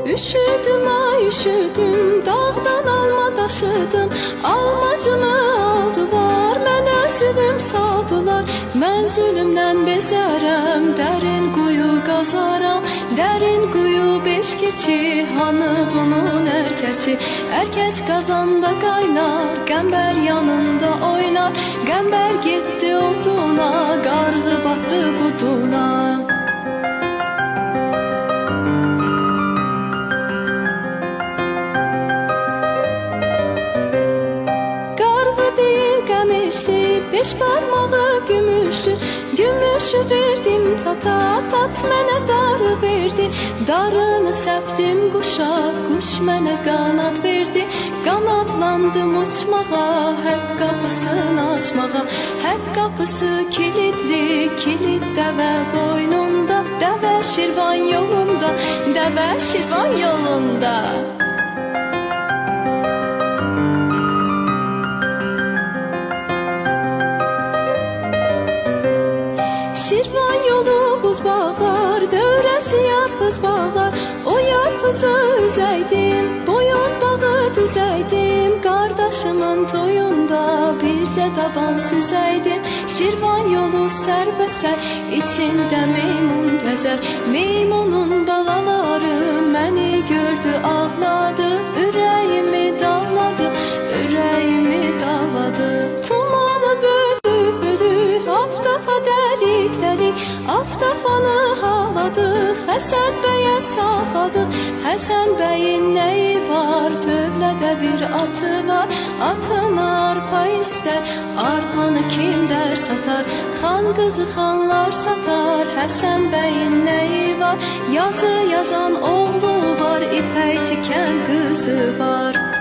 Üşüdüm ay üşüdüm, dağdan alma daşıdım. Almacımı aldılar, mənə zülüm saldılar. Mən zülümdən bezərəm, dərin quyu qazaram. Dərin quyu beş keçi, hanı bunun ərkəci? Ərkəc qazanda qaynar, qəmbər yanında oynar. Qəmbər getdi oduna, qarğı batdı buduna. Beş parmağı gümüştü, gümüşü verdim tata, tat mənə darı verdi. Darını səpdim quşa, quş mənə qanad verdi. Qanadlandım uçmağa, haqq qapısını açmağa. Haqq qapısı kilitli, kilit dəvə boynunda. Dəvə Şirvan yolunda, dəvə Şirvan yolunda. Şirvan yolu buz bağlar, dövrəsi yarpız bağlar. O yarpızı üzəydim, boyun bağı düzəydim. Qardaşımın toyunda bircə daban süzəydim. Şirvan yolu sərbəsər, içində meymun gəzər. Meymunun balaları məni gördü, ağladı. Ürəyimi dağladı, ürəyimi dağladı. Tumanı bölü, haftafa dəlik dəlik. Aftafanı haladıq, Həsən bəyə sağladıq. Həsən bəyin nəyi var, tövlədə bir atı var. Atın arpa istər, arpanı kimlər satar? Xan qızı xanlar satar, Həsən bəyin nəyi var? Yazı yazan oğlu var, ipək tikən qızı var.